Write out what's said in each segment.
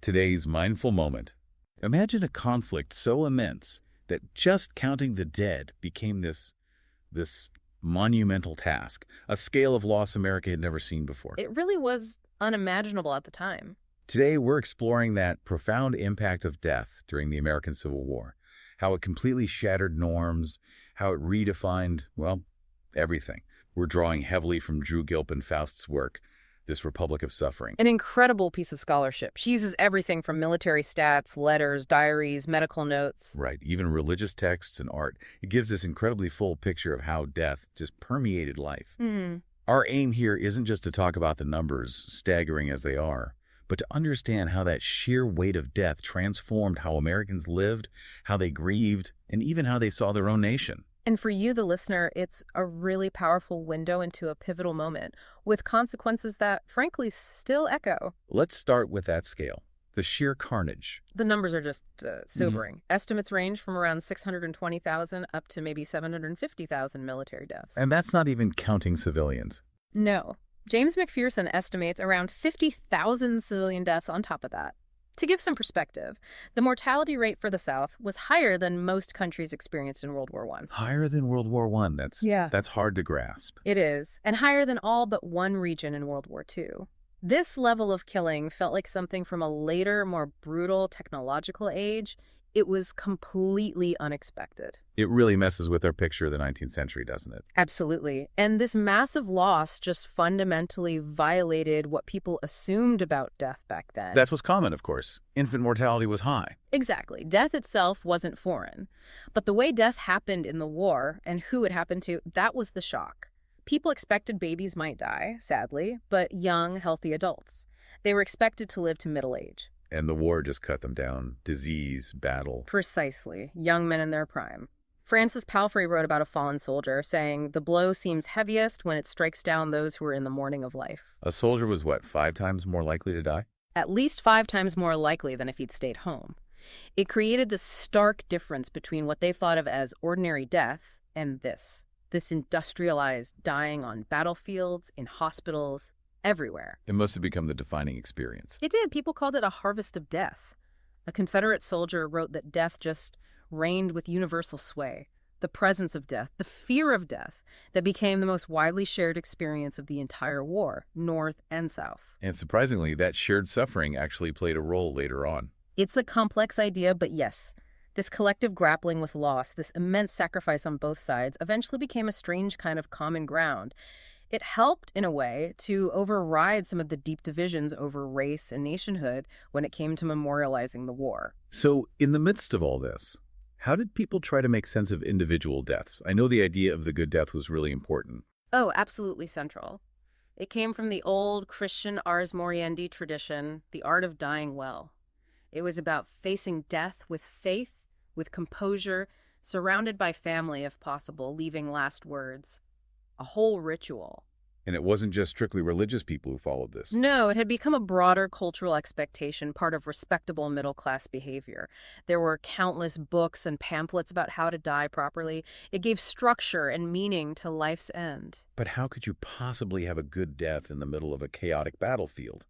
Today's mindful moment. Imagine a conflict so immense that just counting the dead became this monumental task, a scale of loss America had never seen before. It really was unimaginable at the time. Today, we're exploring that profound impact of death during the American Civil War, how it completely shattered norms, how it redefined, well, everything. We're drawing heavily from Drew Gilpin Faust's work, This Republic of Suffering. An incredible piece of scholarship. She uses everything from military stats, letters, diaries, medical notes. Right, even religious texts and art. It gives this incredibly full picture of how death just permeated life. Our aim here isn't just to talk about the numbers, staggering as they are, but to understand how that sheer weight of death transformed how Americans lived, how they grieved, and even how they saw their own nation. And for you, the listener, it's a really powerful window into a pivotal moment with consequences that, frankly, still echo. Let's start with that scale, the sheer carnage. The numbers are just sobering. Estimates range from around 620,000 up to maybe 750,000 military deaths. And that's not even counting civilians. No. James McPherson estimates around 50,000 civilian deaths on top of that. To give some perspective, the mortality rate for the South was higher than most countries experienced in World War I. Higher than World War I. That's hard to grasp. It is, and higher than all but one region in World War II. This level of killing felt like something from a later, more brutal technological age. It was completely unexpected. It really messes with our picture of the 19th century, doesn't it? Absolutely. And this massive loss just fundamentally violated what people assumed about death back then. That was common, of course. Infant mortality was high. Exactly. Death itself wasn't foreign. But the way death happened in the war and who it happened to, that was the shock. People expected babies might die, sadly, but young, healthy adults. They were expected to live to middle age. And the war just cut them down. Disease, battle. Precisely. Young men in their prime. Francis Palfrey wrote about a fallen soldier, saying, "The blow seems heaviest when it strikes down those who are in the morning of life." A soldier was what, 5 times more likely to die? At least 5 times more likely than if he'd stayed home. It created this stark difference between what they thought of as ordinary death and this industrialized dying on battlefields, in hospitals, everywhere. It must have become the defining experience. It did. People called it a harvest of death. A Confederate soldier wrote that death just reigned with universal sway. The presence of death, the fear of death, that became the most widely shared experience of the entire war, North and South. And surprisingly, that shared suffering actually played a role later on. It's a complex idea, but yes, this collective grappling with loss, this immense sacrifice on both sides, eventually became a strange kind of common ground. It helped, in a way, to override some of the deep divisions over race and nationhood when it came to memorializing the war. So, in the midst of all this, how did people try to make sense of individual deaths? I know the idea of the good death was really important. Oh, absolutely central. It came from the old Christian ars moriendi tradition, the art of dying well. It was about facing death with faith, with composure, surrounded by family if possible, leaving last words. A whole ritual. And it wasn't just strictly religious people who followed this. No, it had become a broader cultural expectation, part of respectable middle-class behavior. There were countless books and pamphlets about how to die properly. It gave structure and meaning to life's end. But how could you possibly have a good death in the middle of a chaotic battlefield?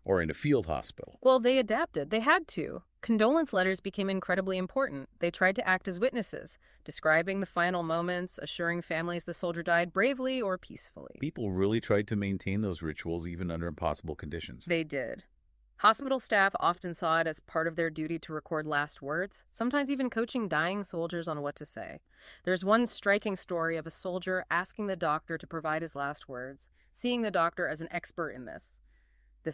Or in a field hospital? Well, they adapted. They had to. Condolence letters became incredibly important. They tried to act as witnesses, describing the final moments, assuring families the soldier died bravely or peacefully. People really tried to maintain those rituals even under impossible conditions. They did. Hospital staff often saw it as part of their duty to record last words, sometimes even coaching dying soldiers on what to say. There's one striking story of a soldier asking the doctor to provide his last words, seeing the doctor as an expert in this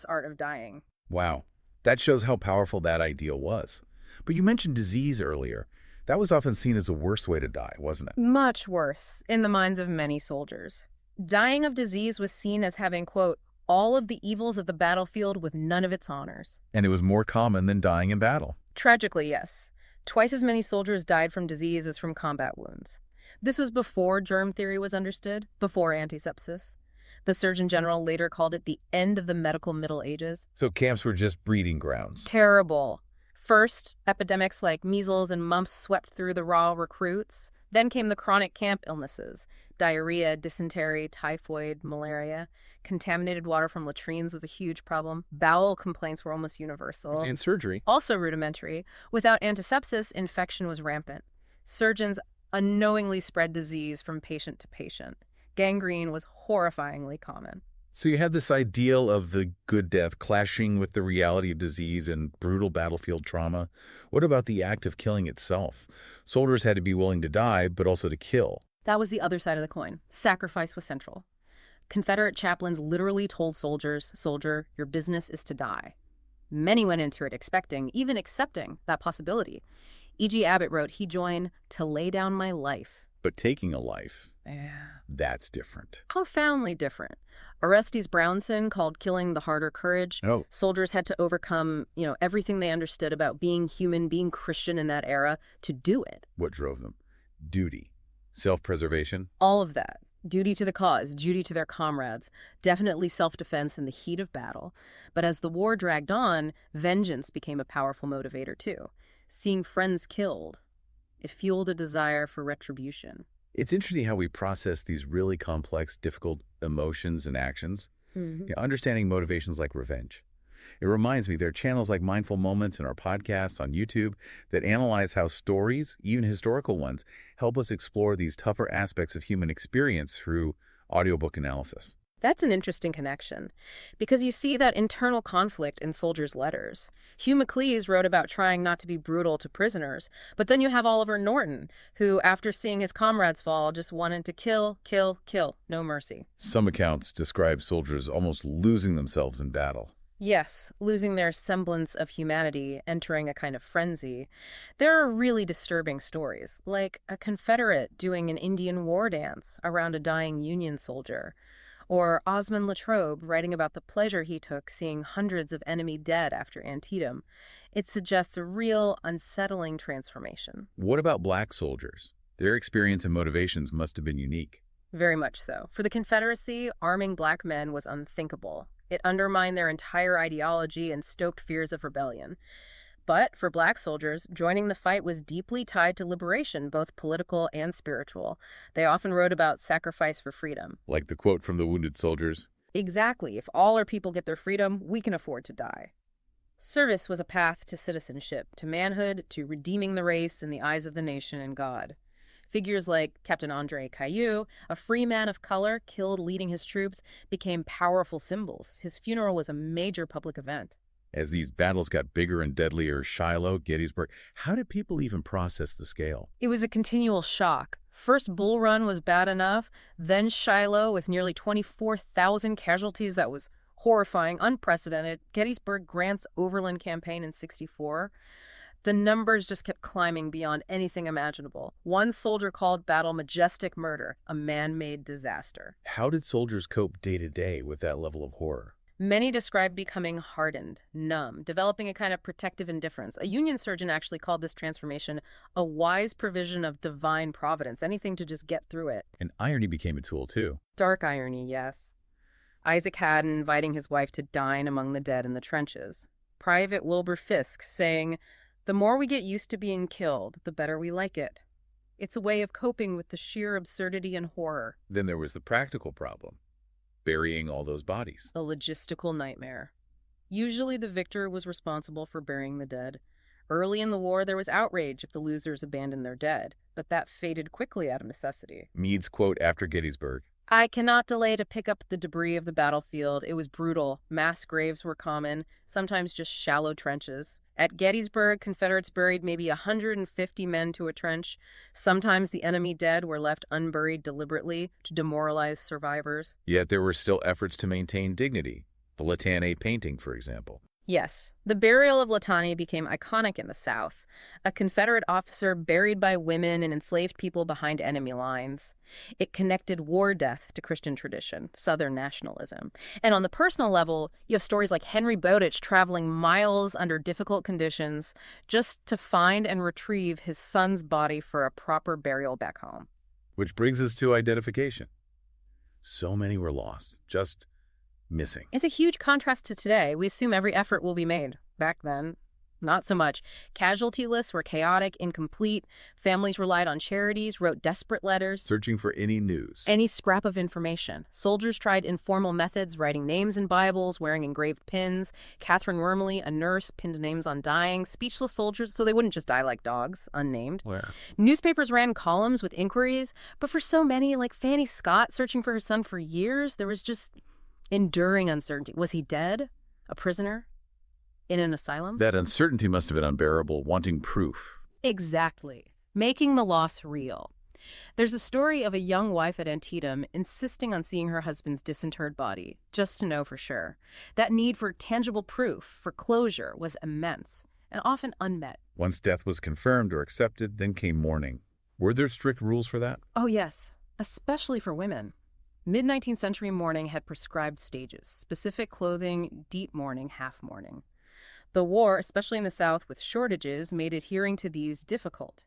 art of dying. Wow. That shows how powerful that ideal was. But you mentioned disease earlier. That was often seen as the worst way to die, wasn't it? Much worse in the minds of many soldiers. Dying of disease was seen as having, quote, all of the evils of the battlefield with none of its honors. And it was more common than dying in battle. Tragically, yes. Twice as many soldiers died from disease as from combat wounds. This was before germ theory was understood, before antisepsis. The Surgeon General later called it the end of the medical Middle Ages. So camps were just breeding grounds. Terrible. First, epidemics like measles and mumps swept through the raw recruits. Then came the chronic camp illnesses, Diarrhea, dysentery, typhoid, malaria. Contaminated water from latrines was a huge problem. Bowel complaints were almost universal. And surgery. Also rudimentary. Without antisepsis, infection was rampant. Surgeons unknowingly spread disease from patient to patient. Gangrene was horrifyingly common. So you had this ideal of the good death clashing with the reality of disease and brutal battlefield trauma. What about the act of killing itself? Soldiers had to be willing to die, but also to kill. That was the other side of the coin. Sacrifice was central. Confederate chaplains literally told soldiers, "Soldier, your business is to die." Many went into it expecting, even accepting, that possibility. E.G. Abbott wrote he joined to lay down my life. But taking a life, Yeah. that's different. Profoundly different. Orestes Brownson called killing the harder courage. Oh. Soldiers had to overcome, everything they understood about being human, being Christian in that era to do it. What drove them? Duty. Self-preservation. All of that. Duty to the cause, duty to their comrades, definitely self-defense in the heat of battle. But as the war dragged on, vengeance became a powerful motivator too. Seeing friends killed, it fueled a desire for retribution. It's interesting how we process these really complex, difficult emotions and actions. Understanding motivations like revenge. It reminds me there are channels like Mindful Moments in our podcasts on YouTube that analyze how stories, even historical ones, help us explore these tougher aspects of human experience through audiobook analysis. That's an interesting connection, because you see that internal conflict in soldiers' letters. Hugh MacLeese wrote about trying not to be brutal to prisoners, but then you have Oliver Norton, who, after seeing his comrades fall, just wanted to kill, kill, kill, no mercy. Some accounts describe soldiers almost losing themselves in battle. Yes, losing their semblance of humanity, entering a kind of frenzy. There are really disturbing stories, like a Confederate doing an Indian war dance around a dying Union soldier, or Osmond Latrobe writing about the pleasure he took seeing hundreds of enemy dead after Antietam. It suggests a real, unsettling transformation. What about black soldiers? Their experience and motivations must have been unique. Very much so. For the Confederacy, arming black men was unthinkable. It undermined their entire ideology and stoked fears of rebellion. But for black soldiers, joining the fight was deeply tied to liberation, both political and spiritual. They often wrote about sacrifice for freedom. Like the quote from the Wounded Soldiers. Exactly. If all our people get their freedom, we can afford to die. Service was a path to citizenship, to manhood, to redeeming the race in the eyes of the nation and God. Figures like Captain Andre Caillou, a free man of color killed leading his troops, became powerful symbols. His funeral was a major public event. As these battles got bigger and deadlier, Shiloh, Gettysburg, how did people even process the scale? It was a continual shock. First Bull Run was bad enough, then Shiloh with nearly 24,000 casualties. That was horrifying, unprecedented. Gettysburg, Grant's overland campaign in '64. The numbers just kept climbing beyond anything imaginable. One soldier called battle majestic murder, a man-made disaster. How did soldiers cope day to day with that level of horror? Many described becoming hardened, numb, developing a kind of protective indifference. A Union surgeon actually called this transformation a wise provision of divine providence, anything to just get through it. And irony became a tool, too. Dark irony, yes. Isaac Haddon inviting his wife to dine among the dead in the trenches. Private Wilbur Fisk saying, "The more we get used to being killed, the better we like it." It's a way of coping with the sheer absurdity and horror. Then there was the practical problem. Burying all those bodies. A logistical nightmare. Usually the victor was responsible for burying the dead. Early in the war, there was outrage if the losers abandoned their dead, but that faded quickly out of necessity. Meade's quote after Gettysburg. "I cannot delay to pick up the debris of the battlefield. It was brutal. Mass graves were common, sometimes just shallow trenches. At Gettysburg, Confederates buried maybe 150 men to a trench. Sometimes the enemy dead were left unburied deliberately to demoralize survivors." Yet there were still efforts to maintain dignity. The Latane painting, for example. Yes, the burial of Latani became iconic in the South. A Confederate officer buried by women and enslaved people behind enemy lines. It connected war death to Christian tradition, Southern nationalism. And on the personal level, you have stories like Henry Bowditch traveling miles under difficult conditions just to find and retrieve his son's body for a proper burial back home. Which brings us to identification. So many were lost, just missing. It's a huge contrast to today. We assume every effort will be made. Back then, Not so much. Casualty lists were chaotic, incomplete. Families relied on charities, wrote desperate letters. Searching for any news. Any scrap of information. Soldiers tried informal methods, writing names in Bibles, wearing engraved pins. Catherine Wormley, a nurse, pinned names on dying, speechless soldiers so they wouldn't just die like dogs, unnamed. Where? Newspapers ran columns with inquiries, but for so many, like Fanny Scott searching for her son for years, there was just enduring uncertainty. Was he dead? A prisoner? In an asylum? That uncertainty must have been unbearable, wanting proof. Exactly. Making the loss real. There's a story of a young wife at Antietam insisting on seeing her husband's disinterred body, just to know for sure. That need for tangible proof, for closure, was immense and often unmet. Once death was confirmed or accepted, then came mourning. Were there strict rules for that? Oh yes, especially for women. Mid-19th century mourning had prescribed stages, specific clothing, deep mourning, half mourning. The war, especially in the South with shortages, made adhering to these difficult.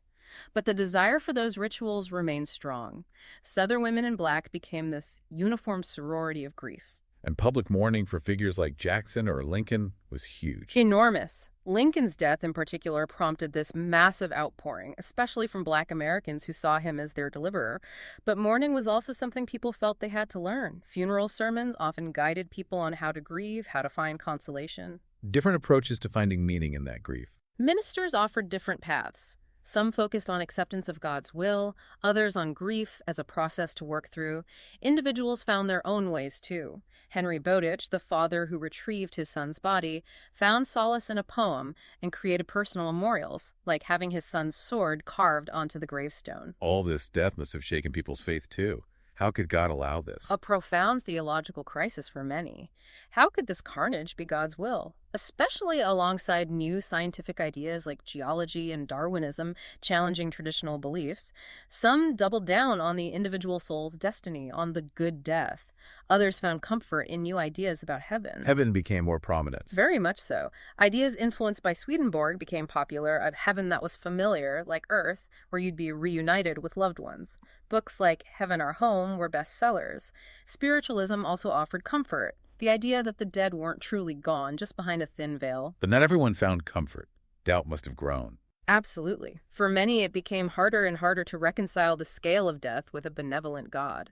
But the desire for those rituals remained strong. Southern women in black became this uniform sorority of grief. And public mourning for figures like Jackson or Lincoln was huge. Enormous. Lincoln's death in particular prompted this massive outpouring, especially from black Americans who saw him as their deliverer. But mourning was also something people felt they had to learn. Funeral sermons often guided people on how to grieve, how to find consolation. Different approaches to finding meaning in that grief. Ministers offered different paths. Some focused on acceptance of God's will, others on grief as a process to work through. Individuals found their own ways too. Henry Bowditch, the father who retrieved his son's body, found solace in a poem and created personal memorials, like having his son's sword carved onto the gravestone. All this death must have shaken people's faith too. How could God allow this? A profound theological crisis for many. How could this carnage be God's will? Especially alongside new scientific ideas like geology and Darwinism challenging traditional beliefs. Some doubled down on the individual soul's destiny, on the good death. Others found comfort in new ideas about heaven. Heaven became more prominent. Very much so. Ideas influenced by Swedenborg became popular, a heaven that was familiar, like Earth, where you'd be reunited with loved ones. Books like Heaven Our Home were bestsellers. Spiritualism also offered comfort, the idea that the dead weren't truly gone, just behind a thin veil. But not everyone found comfort. Doubt must have grown. Absolutely. For many, it became harder and harder to reconcile the scale of death with a benevolent God.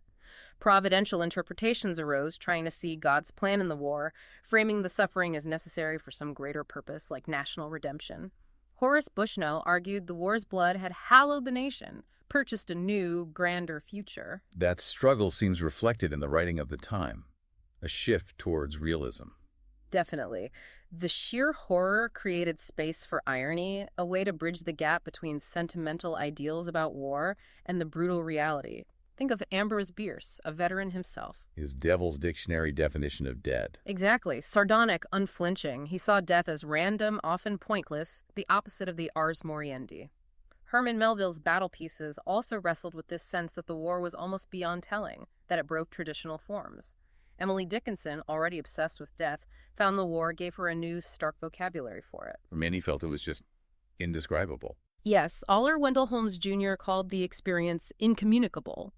Providential interpretations arose, trying to see God's plan in the war, framing the suffering as necessary for some greater purpose, like national redemption. Horace Bushnell argued the war's blood had hallowed the nation, purchased a new, grander future. That struggle seems reflected in the writing of the time, a shift towards realism. Definitely. The sheer horror created space for irony, a way to bridge the gap between sentimental ideals about war and the brutal reality. Think of Ambrose Bierce, a veteran himself. His Devil's Dictionary definition of dead. Exactly. Sardonic, unflinching. He saw death as random, often pointless, the opposite of the ars moriendi. Herman Melville's battle pieces also wrestled with this sense that the war was almost beyond telling, that it broke traditional forms. Emily Dickinson, already obsessed with death, found the war gave her a new, stark vocabulary for it. Many felt it was just indescribable. Yes, Oliver Wendell Holmes Jr. called the experience incommunicable.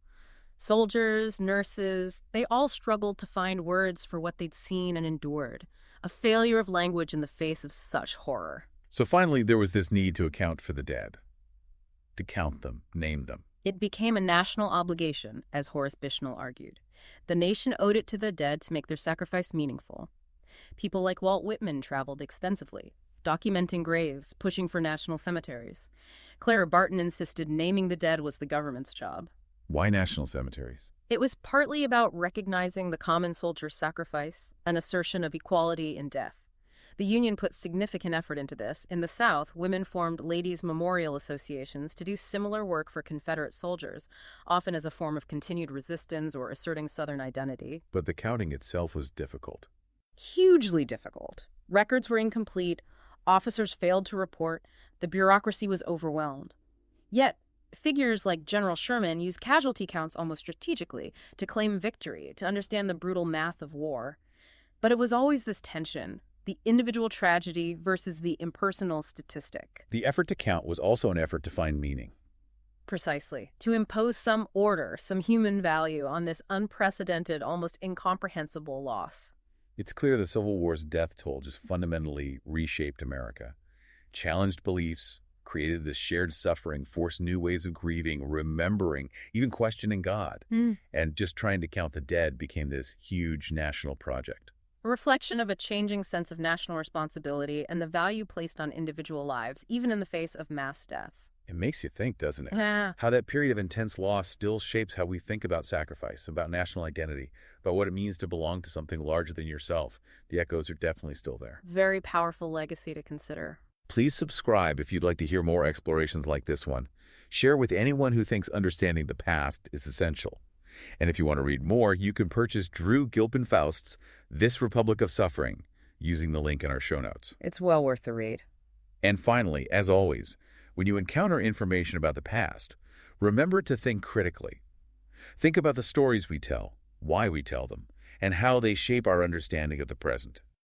Soldiers, nurses, they all struggled to find words for what they'd seen and endured. A failure of language in the face of such horror. So finally, there was this need to account for the dead. To count them, name them. It became a national obligation, as Horace Bushnell argued. The nation owed it to the dead to make their sacrifice meaningful. People like Walt Whitman traveled extensively, documenting graves, pushing for national cemeteries. Clara Barton insisted naming the dead was the government's job. Why national cemeteries? It was partly about recognizing the common soldier's sacrifice, an assertion of equality in death. The Union put significant effort into this. In the South, women formed ladies' memorial associations to do similar work for Confederate soldiers, often as a form of continued resistance or asserting Southern identity. But the counting itself was difficult. Hugely difficult. Records were incomplete, officers failed to report, the bureaucracy was overwhelmed. Yet, figures like General Sherman used casualty counts almost strategically to claim victory, to understand the brutal math of war. But it was always this tension, the individual tragedy versus the impersonal statistic. The effort to count was also an effort to find meaning. Precisely. To impose some order, some human value on this unprecedented, almost incomprehensible loss. It's clear the Civil War's death toll just fundamentally reshaped America. challenged beliefs, created this shared suffering, forced new ways of grieving, remembering, even questioning God. And just trying to count the dead became this huge national project. A reflection of a changing sense of national responsibility and the value placed on individual lives, even in the face of mass death. It makes you think, doesn't it? Yeah. How that period of intense loss still shapes how we think about sacrifice, about national identity, about what it means to belong to something larger than yourself. The echoes are definitely still there. Very powerful legacy to consider. Please subscribe if you'd like to hear more explorations like this one. Share with anyone who thinks understanding the past is essential. And if you want to read more, you can purchase Drew Gilpin Faust's This Republic of Suffering using the link in our show notes. It's well worth the read. And finally, as always, when you encounter information about the past, remember to think critically. Think about the stories we tell, why we tell them, and how they shape our understanding of the present.